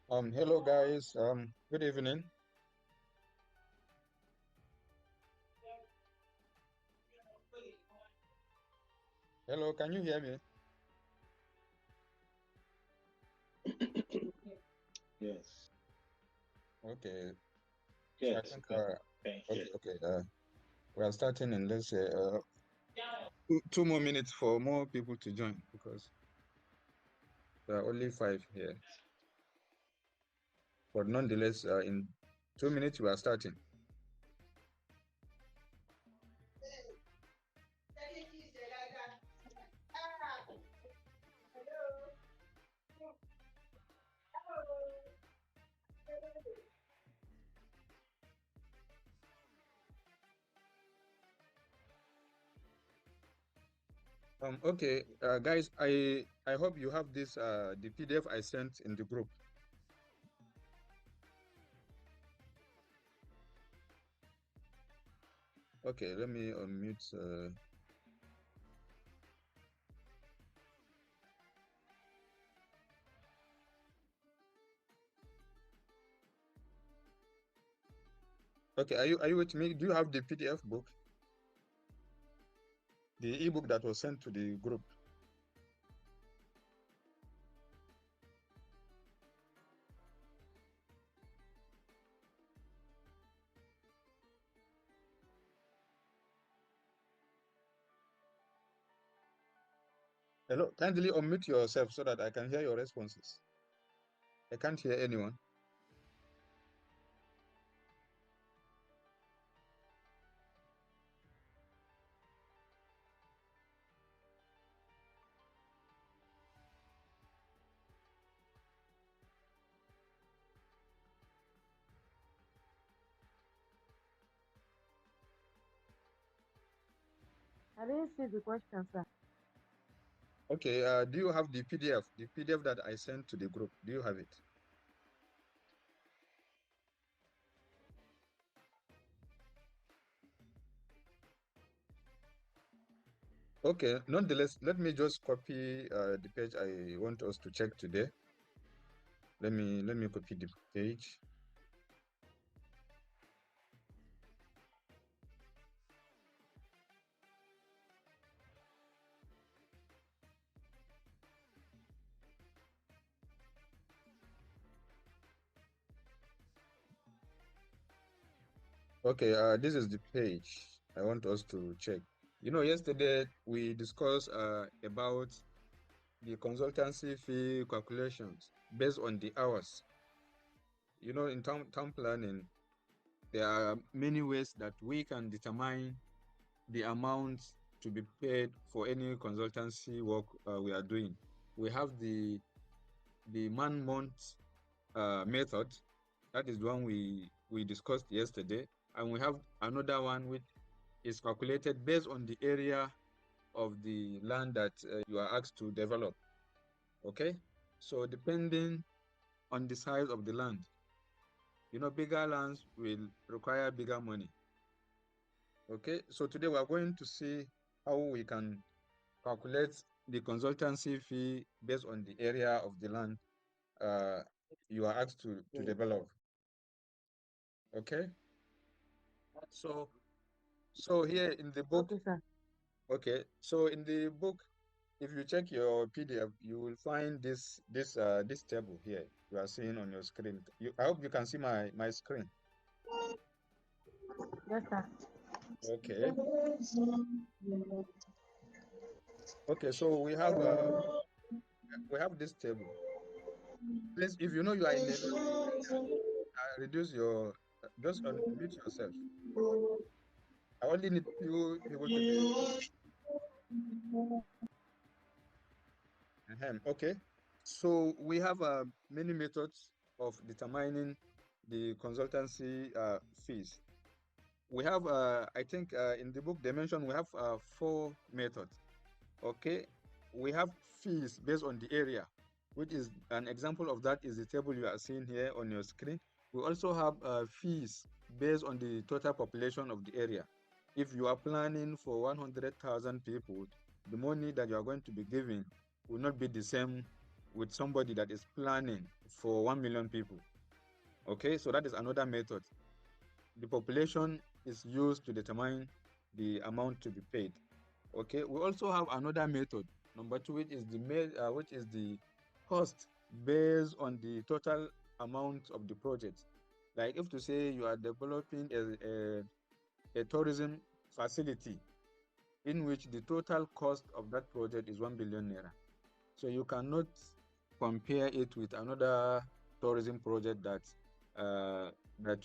Hello guys. Good evening. Hello, can you hear me? Yes, Okay. So I yes, think can hear. okay. We are starting in let's say two more minutes for more people to join because there are only five here. But nonetheless, in 2 minutes we are starting. Okay, guys, I hope you have this the PDF I sent in the group. Okay, let me unmute. Okay, are you with me? Do you have the PDF book, the ebook that was sent to the group? Hello, kindly unmute yourself so that I can hear your responses. I can't hear anyone. I didn't see the question, sir. Okay, do you have the PDF? The PDF that I sent to the group, do you have it? Okay, nonetheless, let me just copy the page I want us to check today. Let me copy the page. Okay, this is the page I want us to check. You know, yesterday we discussed about the consultancy fee calculations based on the hours. You know, in town planning, there are many ways that we can determine the amount to be paid for any consultancy work we are doing. We have the man-month method. That is the one we discussed yesterday, and we have another one which is calculated based on the area of the land that you are asked to develop. Okay, so depending on the size of the land, you know, bigger lands will require bigger money. Okay, so today we are going to see how we can calculate the consultancy fee based on the area of the land uh, you are asked to develop. Okay, so here in the book, Okay, sir. okay, so in the book, if you check your PDF, you will find this table here you are seeing on your screen. I hope you can see my screen. Yes, sir. Okay, okay, so we have this table. Please, if you know you are in a noisy area, reduce your just unmute yourself. I only need few people to be. Okay, so we have many methods of determining the consultancy fees. We have, I think, in the book they mentioned we have four methods. Okay, we have fees based on the area, which is an example of that is the table you are seeing here on your screen. We also have fees based on the total population of the area. If you are planning for 100,000 people, the money that you are going to be giving will not be the same with somebody that is planning for 1 million people. Okay, so that is another method. The population is used to determine the amount to be paid. Okay, we also have another method, number 2, which is the cost based on the total amount of the project. Like if to say you are developing a tourism facility in which the total cost of that project is 1 billion naira. So you cannot compare it with another tourism project that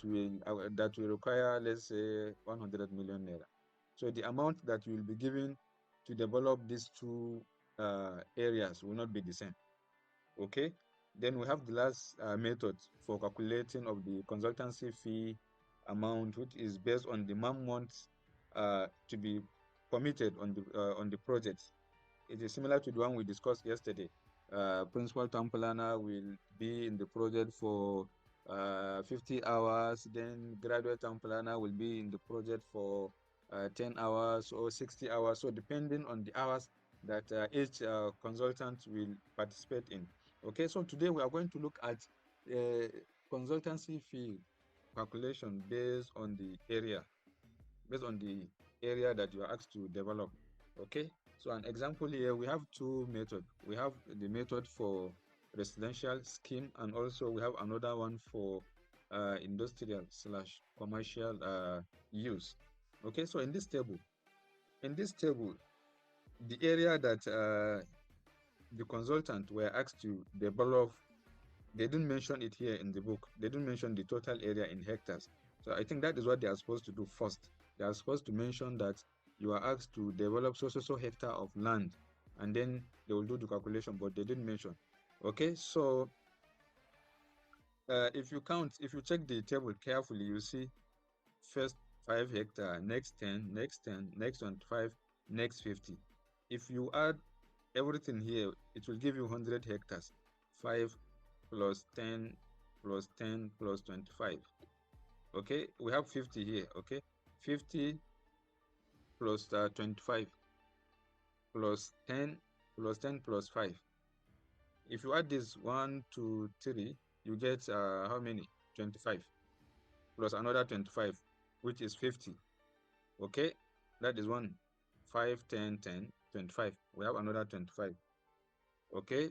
will require, let's say, 100 million naira. So the amount that you will be given to develop these two areas will not be the same. Okay. Then we have the last method for calculating of the consultancy fee amount, which is based on the man months to be committed on the project. It is similar to the one we discussed yesterday. Principal town planner will be in the project for 50 hours, then graduate town planner will be in the project for 10 hours or 60 hours. So depending on the hours that each consultant will participate in. Okay, so today we are going to look at consultancy fee calculation based on the area that you are asked to develop. Okay, so an example here, we have two methods. We have the method for residential scheme, and also we have another one for industrial slash commercial use. Okay, so in this table, the area that the consultant were asked to develop, they didn't mention it here in the book. They didn't mention the total area in hectares. So I think that is what they are supposed to do first. They are supposed to mention that you are asked to develop so hectare of land, and then they will do the calculation, but they didn't mention. Okay, so if you check the table carefully, you see first 5 hectare, next 10, next 10, next 25, next 50. If you add everything here, it will give you 100 hectares. 5 plus 10 plus 10 plus 25. Okay, we have 50 here. Okay, 50 plus 25 plus 10 plus 10 plus 5. If you add this 1, 2, 3, you get how many? 25 plus another 25, which is 50. Okay, that is 1, 5, 10, 10, 25. We have another 25. Okay,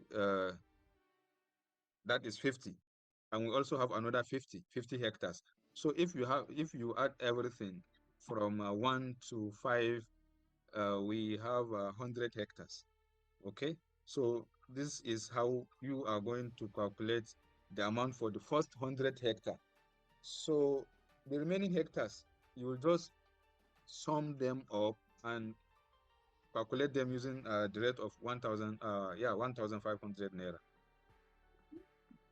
that is 50. And we also have another 50 hectares. So if you add everything from 1 to 5, we have 100 hectares. Okay, so this is how you are going to calculate the amount for the first 100 hectare. So the remaining hectares, you will just sum them up and calculate them using the rate of 1,500 naira.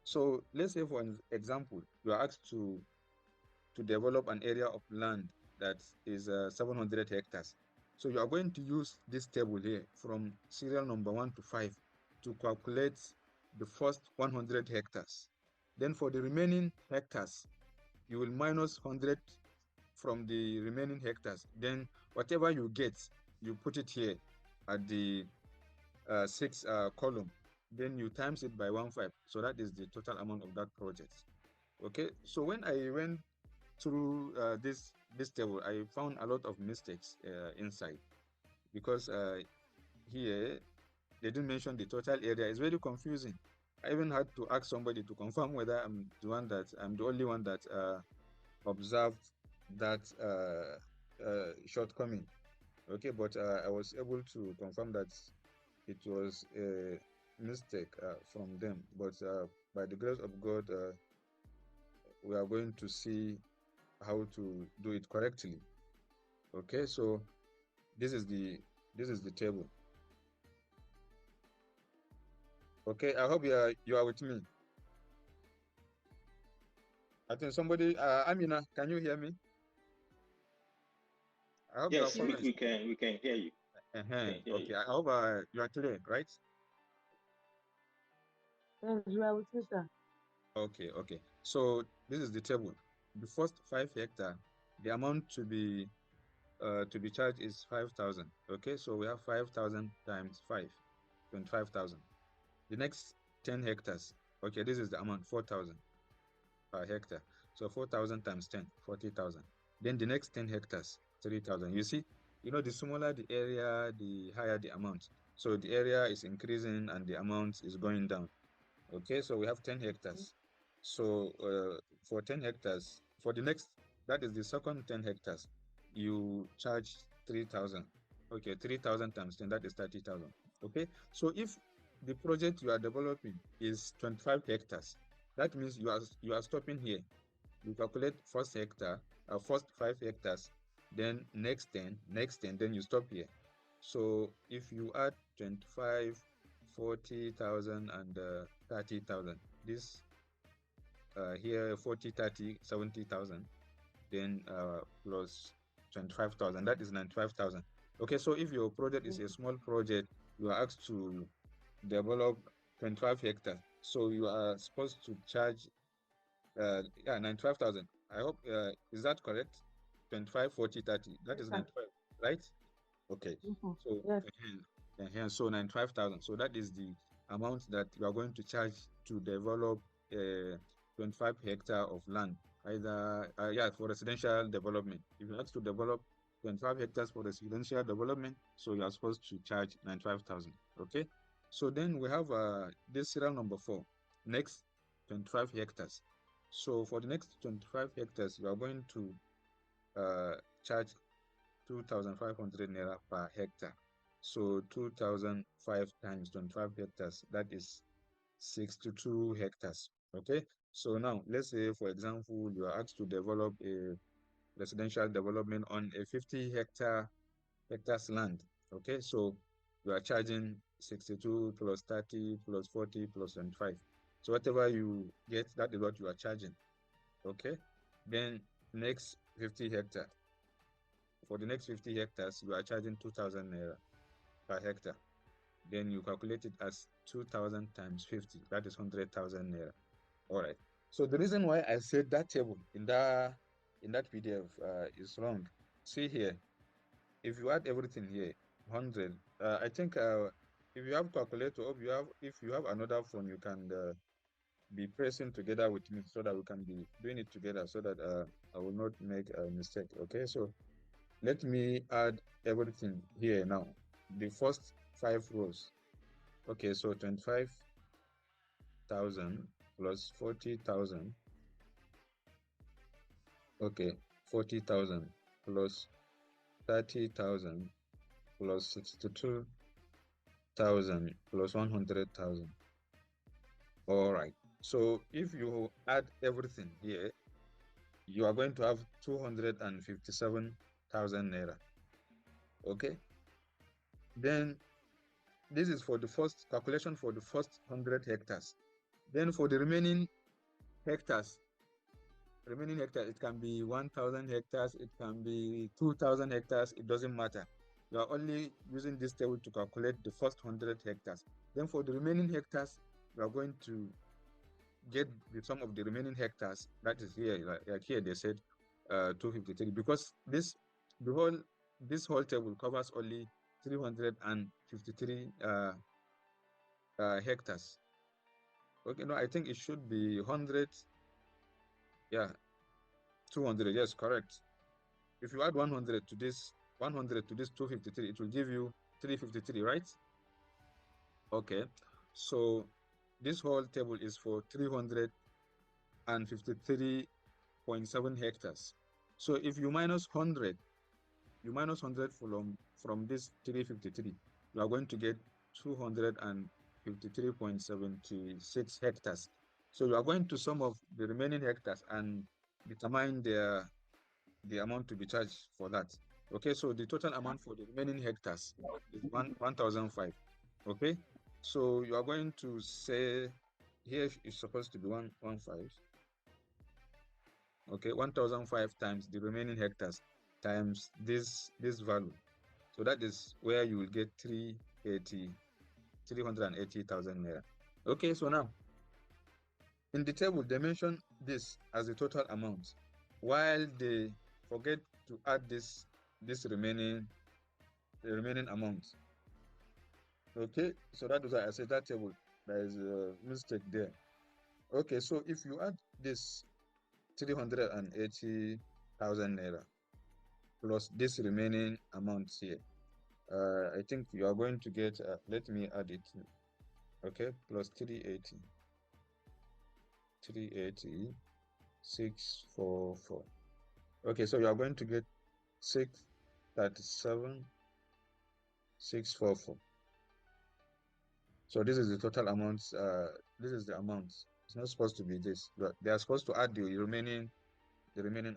So let's say, for an example, you are asked to develop an area of land that is 700 hectares. So you are going to use this table here from serial number 1 to 5 to calculate the first 100 hectares. Then for the remaining hectares, you will minus 100 from the remaining hectares. Then whatever you get, you put it here at the 6th column. Then you times it by 1.5. So that is the total amount of that project. Okay, so when I went through this table, I found a lot of mistakes inside, because here they didn't mention the total area. It's very confusing. I even had to ask somebody to confirm whether I'm the only one that observed that shortcoming. Okay, but I was able to confirm that it was a mistake from them. But by the grace of God, we are going to see how to do it correctly. Okay, so this is the table. Okay, I hope you are with me. I think somebody, Amina, can you hear me? I hope Yes, you are we can hear you. okay, You. I hope you are clear, right? Yes, we are with you, sir. Okay. So this is the table. The first 5 hectare, the amount to be charged is 5,000. Okay, so we have 5,000 times 5, 25,000. The next 10 hectares. Okay, this is the amount, 4,000 per hectare. So 4,000 times 10, 40,000. Then the next 10 hectares, 3,000. You see, the smaller the area, the higher the amount. So the area is increasing and the amount is going down. Okay, so we have 10 hectares. So for 10 hectares, for the next, that is the second 10 hectares, you charge 3,000. Okay, 3,000 times 10, that is 30,000. Okay, so if the project you are developing is 25 hectares, that means you are stopping here. You calculate first hectare, first 5 hectares, then next 10, then you stop here. So if you add 25, 40,000 and 30,000, this here 40, 30, 70,000, then plus 25,000, that is 95,000. Okay, so if your project is a small project, you are asked to develop 25 hectares. So you are supposed to charge 95,000. I hope, is that correct? 25, 40, 30. That is 95, right? Okay. So, Yes. so 95,000. So that is the amount that you are going to charge to develop 25 hectare of land, either for residential development. If you ask to develop 25 hectares for residential development, so you are supposed to charge 95,000. Okay. So then we have this serial number 4. Next 25 hectares. So for the next 25 hectares, you are going to charge 2,500 naira per hectare. So 2,005 times 25 hectares, that is 62 hectares. Okay. So now let's say, for example, you are asked to develop a residential development on a 50 hectares land. Okay. So you are charging 62 plus 30 plus 40 plus 25. So whatever you get, that is what you are charging. Okay. Then next 50 hectare. For the next 50 hectares, you are charging 2,000 naira per hectare. Then you calculate it as 2,000 times 50. That is 100,000 naira. All right. So the reason why I said that table in that PDF is wrong. See here, if you add everything here, 100. I think if you have calculator, or if you have another phone, you can be pressing together with me so that we can be doing it together, so that I will not make a mistake. Okay, so let me add everything here now. The first 5 rows. Okay, so 25,000 plus 40,000. Okay, 40,000 plus 30,000 plus 62,000 plus 100,000. All right. So if you add everything here, you are going to have 257,000 naira. Okay. Then this is for the first calculation for the first 100 hectares. Then for the remaining hectares, it can be 1,000 hectares, it can be 2,000 hectares, it doesn't matter. You are only using this table to calculate the first 100 hectares. Then for the remaining hectares, you are going to get the sum of the remaining hectares. That is here, like here they said 253, because this whole table covers only 353 hectares. Okay, no, I think it should be 100. Yeah, 200. Yes, correct. If you add 100 to this 253, it will give you 353, right? Okay, so this whole table is for 353.7 hectares. So if you minus 100, from this 353, you are going to get 253.76 hectares. So you are going to sum of the remaining hectares and determine the amount to be charged for that. Okay, so the total amount for the remaining hectares is 1,005. Okay, so you are going to say here is supposed to be 115. Okay, 1,005 times the remaining hectares times this value. So that is where you will get 380,000 naira. Okay, so now in the table they mention this as the total amount, while they forget to add this remaining amount. Okay, so that is why I said that table There is a mistake there. Okay, so if you add this 380,000 naira plus this remaining amount here, I think you are going to get, let me add it, okay, plus 380, 644. Okay, so you are going to get 637, 644. So this is the total amounts. This is the amounts. It's not supposed to be this, but they are supposed to add the remaining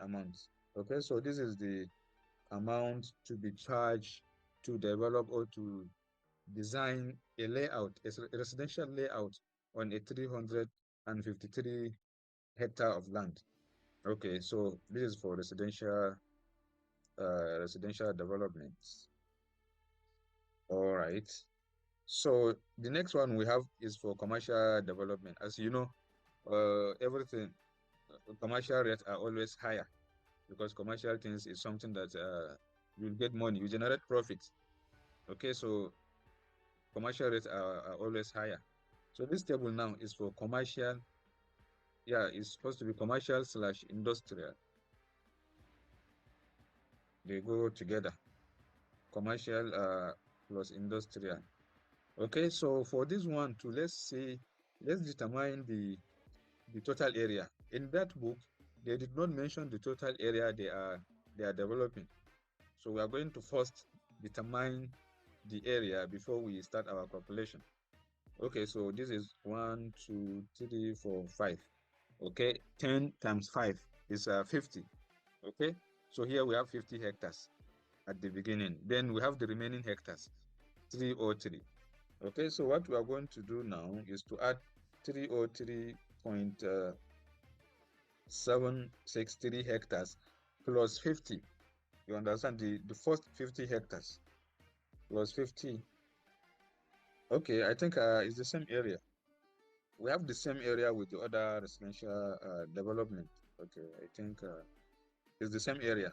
amounts. Okay, so this is the amount to be charged to develop or to design a layout, a residential layout on a 353 hectare of land. Okay, so this is for residential developments. All right. So the next one we have is for commercial development. As you know, everything commercial rates are always higher because commercial things is something that you'll get money, you generate profits. Okay, so commercial rates are always higher. So this table now is for commercial. Yeah, it's supposed to be commercial / industrial. They go together. Commercial plus industrial. Okay, so for this one too, let's determine the total area. In that book, they did not mention the total area they are developing. So we are going to first determine the area before we start our calculation. Okay, so this is 1, 2, 3, 4, 5. Okay, 10 times 5 is 50. Okay, so here we have 50 hectares at the beginning. Then we have the remaining hectares, 303. Okay, so what we are going to do now is to add 303.763 hectares plus 50. You understand, the first 50 hectares plus 50. Okay, I think it's the same area. We have the same area with the other residential development. Okay, I think it's the same area.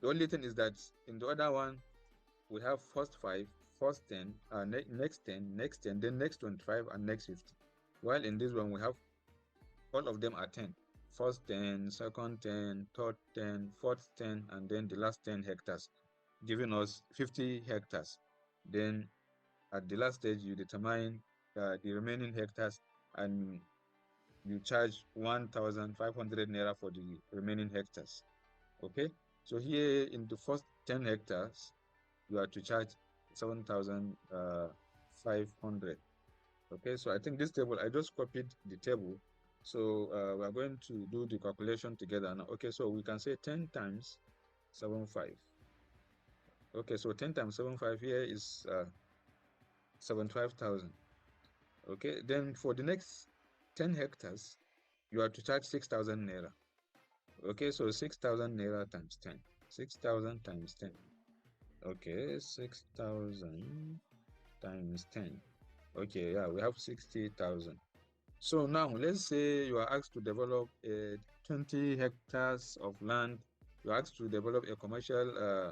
The only thing is that in the other one, we have first 5, first 10, next 10, next 10, then next 25, and next 50. While in this one, we have all of them are 10. First 10, second 10, third 10, fourth 10, and then the last 10 hectares, giving us 50 hectares. Then at the last stage, you determine the remaining hectares and you charge 1,500 naira for the remaining hectares. Okay, so here in the first 10 hectares, you are to charge 7,500. Okay, so I think this table, I just copied the table. So we are going to do the calculation together now. Okay, so we can say 10 times 75. Okay, so 10 times 75 here is 75,000. Okay, then for the next 10 hectares, you are to charge 6,000 naira. Okay, so 6,000 naira times 10. 6,000 times 10. Okay, 6,000 times 10. Okay, yeah, we have 60,000. So now let's say you are asked to develop 20 hectares of land. You are asked to develop a commercial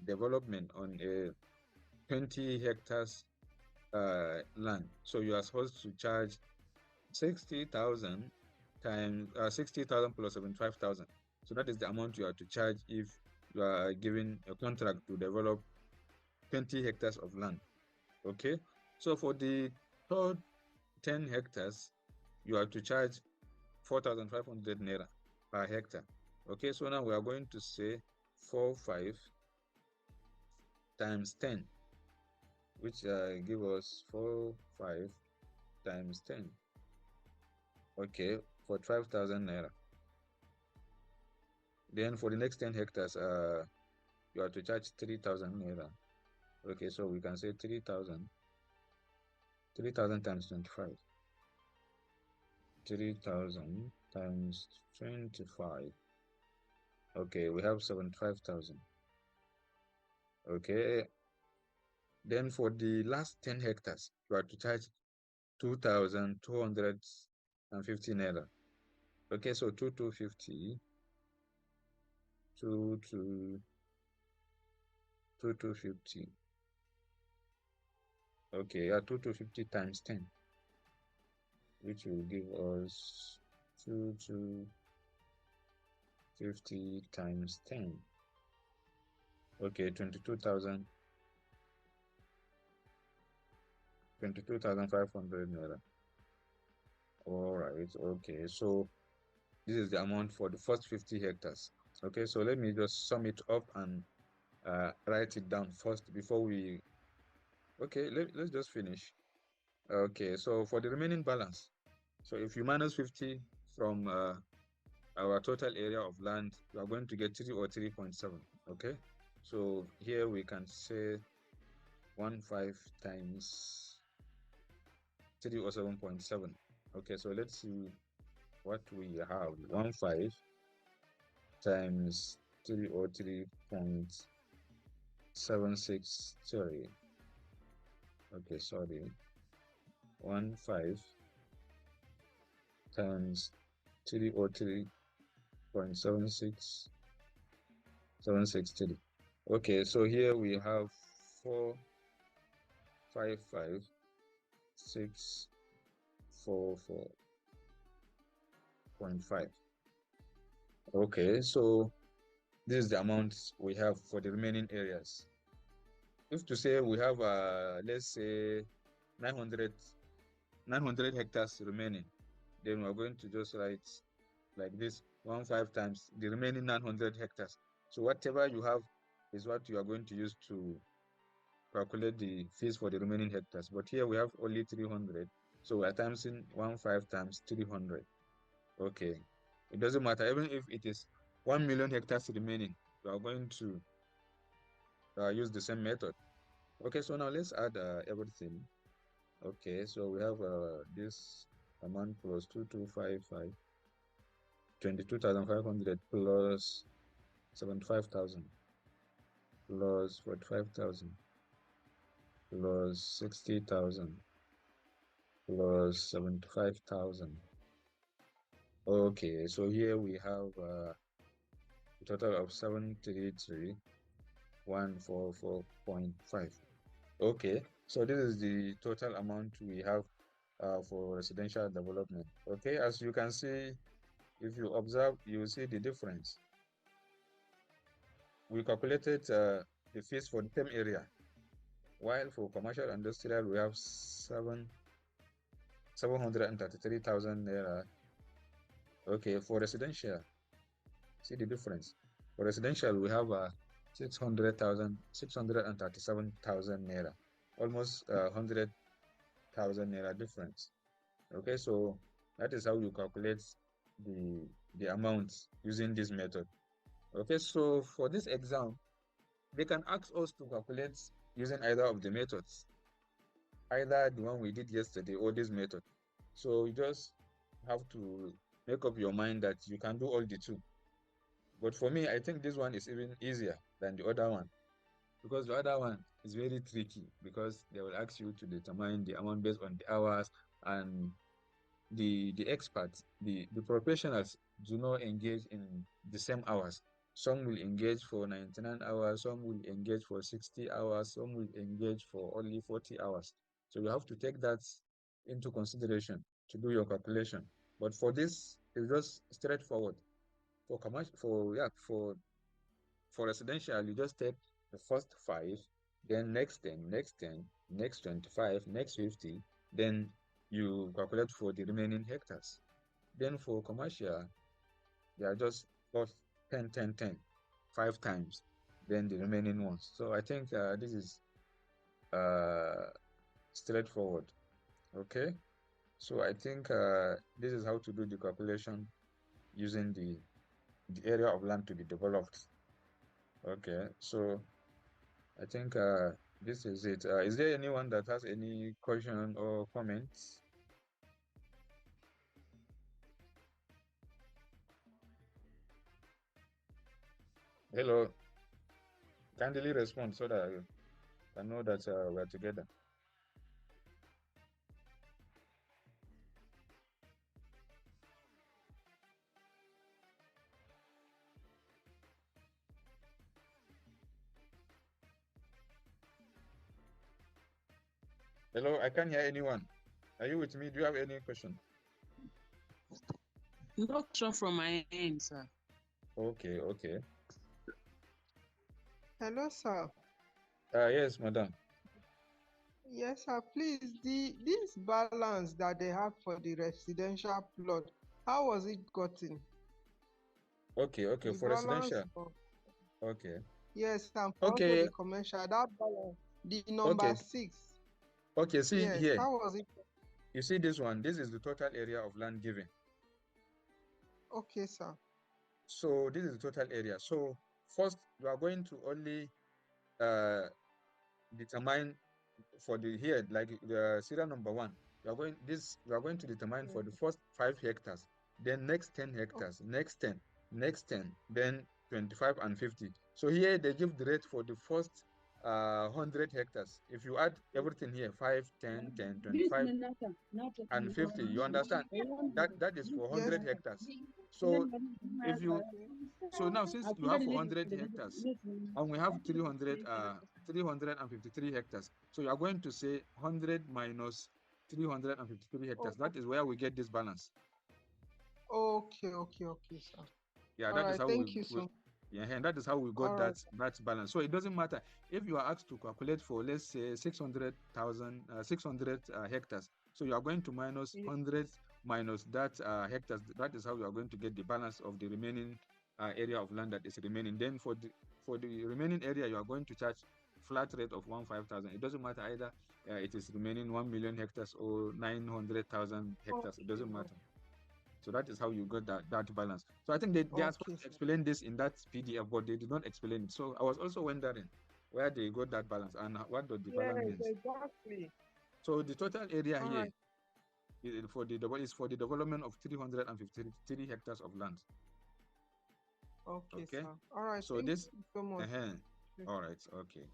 development on a 20 hectares land. So you are supposed to charge 60,000 times 60,000 plus 75,000. So that is the amount you are to charge if you are given a contract to develop 20 hectares of land. Okay, so for the third 10 hectares, you are to charge 4,500 naira per hectare. Okay, so now we are going to say 45 times 10, which give us 45 times 10. Okay, for 12,000 naira. Then for the next 10 hectares, you are to charge 3,000 naira. Okay, so we can say 3,000 times 25. 3,000 times 25. Okay, we have 75,000. Okay, then for the last 10 hectares, you are to charge 2,250 naira. Okay, so 2,250, 2,250. Okay, yeah, 250 times 10, which will give us 250 times 10. Okay, 22,500 naira. All right, okay, so this is the amount for the first 50 hectares. Okay, so let me just sum it up and write it down first before we. Okay, let's just finish. Okay, so for the remaining balance, so if you minus 50 from our total area of land, you are going to get 303.7. Okay, so here we can say 15 times 307.7. Okay, so let's see what we have. 15 times 303.76. Sorry. Okay, sorry. 15 times 303.763. Okay, so here we have 455,644.5. Okay, so this is the amount we have for the remaining areas. If to say we have, let's say 900 hectares remaining, then we're going to just write like this: 15 times the remaining 900 hectares. So whatever you have is what you are going to use to calculate the fees for the remaining hectares. But here we have only 300, so we are timesing 15 times 300. Okay, it doesn't matter. Even if it is 1 million hectares remaining, we are going to use the same method. Okay, so now let's add everything. Okay, so we have this amount plus 2255, 22,500 plus 75,000 plus 45,000 plus 60,000 plus 75,000. Okay, so here we have a total of 733,144.5. Okay, so this is the total amount we have for residential development. Okay, as you can see, if you observe, you will see the difference. We calculated the fees for the same area, while for commercial industrial we have 733,000 naira. Okay, for residential, see the difference. For residential, we have 637,000 naira, almost 100,000 naira difference. Okay, so that is how you calculate the amount using this method. Okay, so for this exam, they can ask us to calculate using either of the methods, either the one we did yesterday or this method. So you just have to make up your mind that you can do all the two. But for me, I think this one is even easier than the other one, because the other one is very tricky, because they will ask you to determine the amount based on the hours, and the experts, the professionals do not engage in the same hours. Some will engage for 99 hours, some will engage for 60 hours, some will engage for only 40 hours. So you have to take that into consideration to do your calculation. But for this, it's just straightforward. For commercial, for residential, you just take the first 5, then next 10, next 10, next 25, next 50, then you calculate for the remaining hectares. Then for commercial, they are just first 10, 10, 10, 5 times, then the remaining ones. So I think this is straightforward. Okay, so I think this is how to do the calculation using the area of land to be developed. Okay, so I think this is it. Is there anyone that has any question or comments? Hello, kindly respond so that I know that we're together. Hello, I can't hear anyone. Are you with me? Do you have any question? No question from my end, sir. Okay, okay. Hello, sir. Yes, madam. Yes, sir. Please, this balance that they have for the residential plot, how was it gotten? Okay, okay, The for balance residential. for, Okay. yes, and for also Okay, the commercial, that balance, the number okay, 6. okay. See Yes, here. how was it? You see this one? This is the total area of land given. Okay, sir. So this is the total area. So first, you are going to only uh determine for the here, like the serial number 1. You are going to determine for the first 5 hectares, then next 10 hectares, next 10, next 10, then 25 and 50. So here they give the rate for the first 100 hectares. If you add everything here, 5, 10, 10, 25 and 50, you understand that is for Yes. 100 hectares. So if you Okay. so now, since you have 400 hectares and we have 353 hectares, so you are going to say 100 minus 353 hectares. Oh, That is where we get this balance. okay, okay, okay, sir. Yeah, All that is right, how thank you, sir. yeah, and that is how we got All right. that balance. So it doesn't matter if you are asked to calculate for, let's say, 600 hectares. So you are going to minus 100 minus that hectares. That is how you are going to get the balance of the remaining area of land that is remaining. Then for the remaining area, you are going to charge flat rate of 15,000. It doesn't matter either it is remaining 1 million hectares or 900,000 hectares. It doesn't matter. So that is how you got that balance. So I think they are supposed to explain this in that PDF, but they did not explain it. So I was also wondering where they got that balance and what does the balance means. Exactly. So the total area All here right. is for the development of 353 hectares of land. Okay, Okay. sir. All right. So Thank this you so much. all right, okay.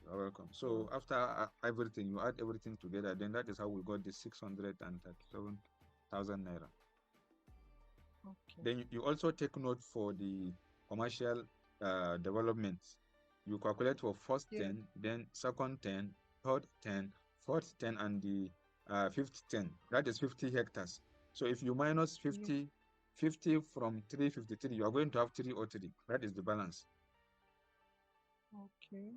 You're welcome. So after everything, you add everything together, then that is how we got the 637,000 naira. Okay. Then you also take note for the commercial development. You calculate for first 10, then second 10, third 10, fourth 10, and the fifth 10. That is 50 hectares. So if you minus 50 from 353, you are going to have 303. That is the balance. Okay.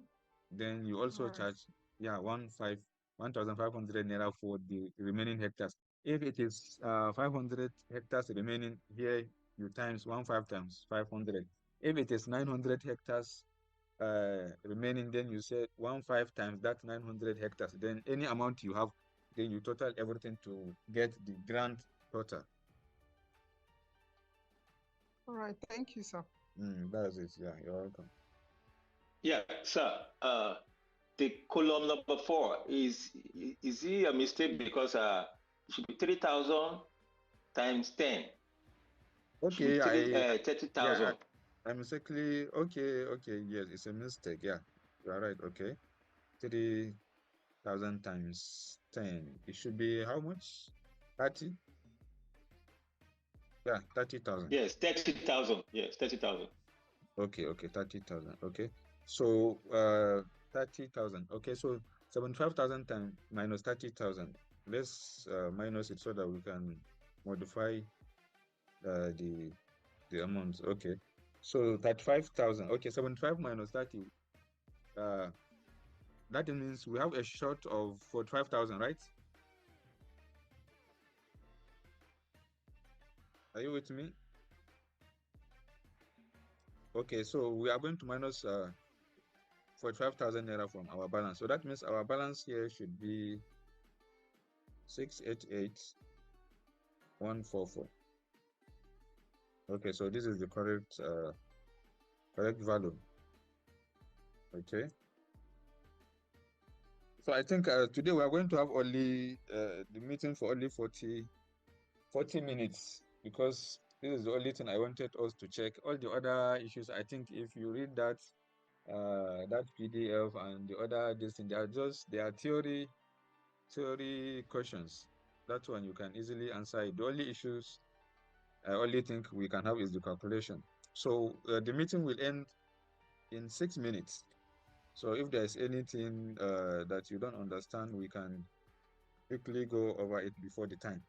Then you also charge 1,500 naira for the remaining hectares. If it is 500 hectares remaining, here you times 15 times 500. If it is 900 hectares remaining, then you say 15 times that 900 hectares. Then any amount you have, then you total everything to get the grand total. All right. Thank you, sir. That's it. Yeah, you're welcome. Yeah, sir. The column number 4 is it a mistake because it should be 3,000 times 10. Okay, 30,000. I'm mistakenly okay. Yes, it's a mistake. Yeah, you are right. Okay, 3,000 times 10. It should be how much? 30. Yeah, 30,000. Yes, 30,000. Yes, 30,000. Okay, 30,000. Okay, so 30,000. Okay, so 75,000 times minus 30,000. Let's minus it so that we can modify the amounts. Okay, so 35,000. Okay, 75 minus 30. That means we have a short of 45,000, right? Are you with me? Okay, so we are going to minus 45,000 naira from our balance. So that means our balance here should be 688,144. Okay, so this is the correct value. Okay. So I think today we are going to have only the meeting for only 40 minutes, because this is the only thing I wanted us to check. All the other issues, I think if you read that PDF and the other this thing, they are theory questions. That one you can easily answer it. The only issues I only think we can have is the calculation. So the meeting will end in 6 minutes. So if there's anything that you don't understand, we can quickly go over it before the time.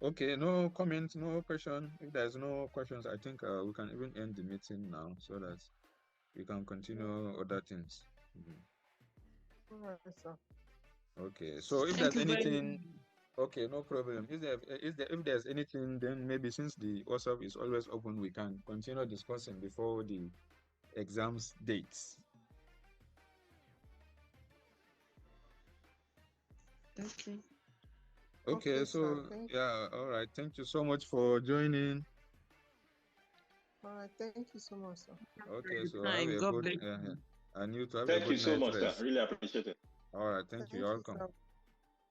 Okay, no comments, no question. If there's no questions, I think we can even end the meeting now so that we can continue other things. All right, sir. Okay, so if Thank there's you very anything, much. okay, no problem. If there's anything, then maybe since the WhatsApp is always open, we can continue discussing before the exams dates. Okay. Okay, so sir, yeah, all right. Thank you so much for joining. all right, thank you so much, sir. Okay, so have Time. a God good bless you. and you to have a Thank you good so night much, sir. rest. Really appreciate it. All right, thank you. You're welcome. Sir.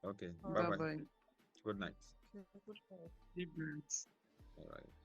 Okay, All bye right. bye. Bye-bye. Good night. Okay, good night. Good night. All right.